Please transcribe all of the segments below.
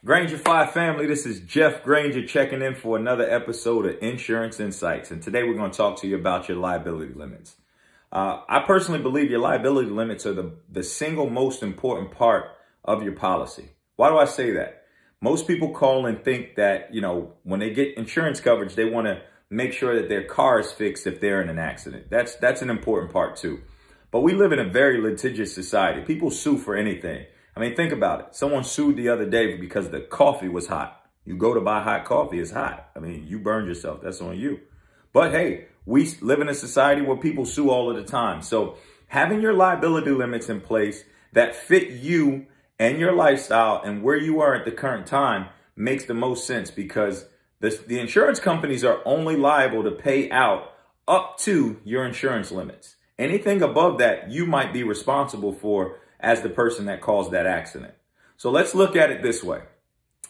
Granger 5 family, this is Jeff Granger checking in for another episode of Insurance Insights. And today we're going to talk to you about your liability limits. I personally believe your liability limits are the single most important part of your policy. Why do I say that? Most people call and think that, when they get insurance coverage, they want to make sure that their car is fixed if they're in an accident. That's an important part too. But we live in a very litigious society. People sue for anything. I mean, think about it. Someone sued the other day because the coffee was hot. You go to buy hot coffee, it's hot. I mean, you burned yourself. That's on you. But hey, we live in a society where people sue all of the time. So having your liability limits in place that fit you and your lifestyle and where you are at the current time makes the most sense, because the insurance companies are only liable to pay out up to your insurance limits. Anything above that, you might be responsible for as the person that caused that accident. So let's look at it this way.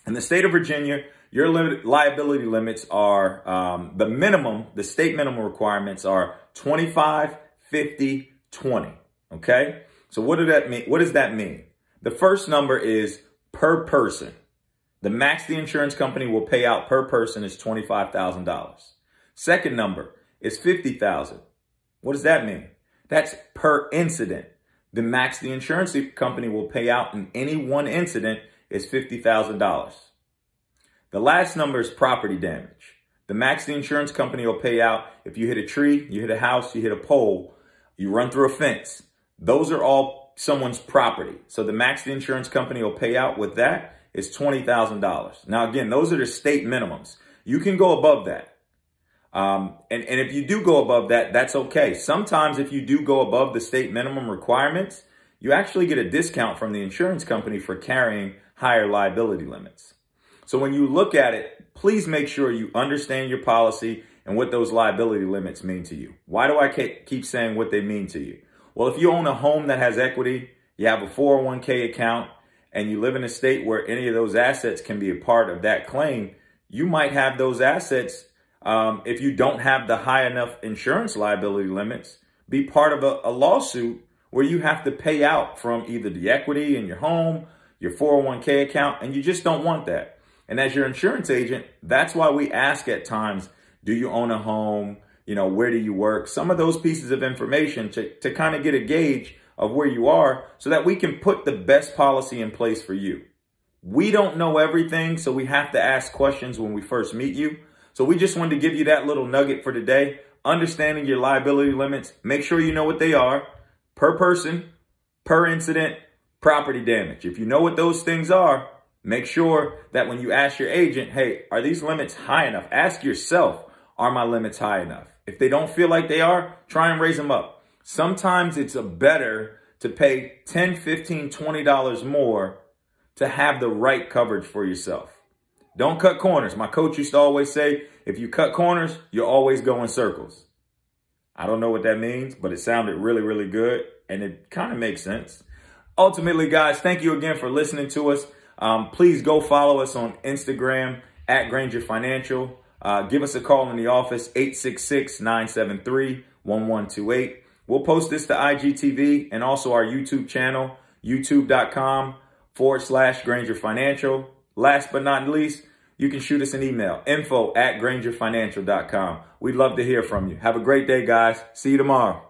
In the state of Virginia, your liability limits are the state minimum requirements are 25, 50, 20. Okay. So what does that mean? The first number is per person. The max the insurance company will pay out per person is $25,000. Second number is $50,000. What does that mean? That's per incident. The max the insurance company will pay out in any one incident is $50,000. The last number is property damage. The max the insurance company will pay out if you hit a tree, you hit a house, you hit a pole, you run through a fence. Those are all someone's property. So the max the insurance company will pay out with that is $20,000. Now, again, those are the state minimums. You can go above that. And if you do go above that, that's okay. Sometimes if you do go above the state minimum requirements, you actually get a discount from the insurance company for carrying higher liability limits. So when you look at it, please make sure you understand your policy and what those liability limits mean to you. Why do I keep saying what they mean to you? Well, if you own a home that has equity, you have a 401k account, and you live in a state where any of those assets can be a part of that claim, you might have those assets, if you don't have the high enough insurance liability limits, be part of a lawsuit where you have to pay out from either the equity in your home, your 401k account, and you just don't want that. And as your insurance agent, that's why we ask at times, do you own a home? Where do you work? Some of those pieces of information to kind of get a gauge of where you are so that we can put the best policy in place for you. We don't know everything, so we have to ask questions when we first meet you. So we just wanted to give you that little nugget for today. Understanding your liability limits. Make sure you know what they are. Per person, per incident, property damage. If you know what those things are, make sure that when you ask your agent, hey, are these limits high enough? Ask yourself, are my limits high enough? If they don't feel like they are, try and raise them up. Sometimes it's better to pay $10, $15, $20 more to have the right coverage for yourself. Don't cut corners. My coach used to always say, if you cut corners, you'll always go in circles. I don't know what that means, but it sounded really, really good. And it kind of makes sense. Ultimately, guys, thank you again for listening to us. Please go follow us on Instagram at Granger Financial. Give us a call in the office, 866-973-1128. We'll post this to IGTV and also our YouTube channel, youtube.com/Granger Financial. Last but not least, you can shoot us an email, info@grangerfinancial.com. We'd love to hear from you. Have a great day, guys. See you tomorrow.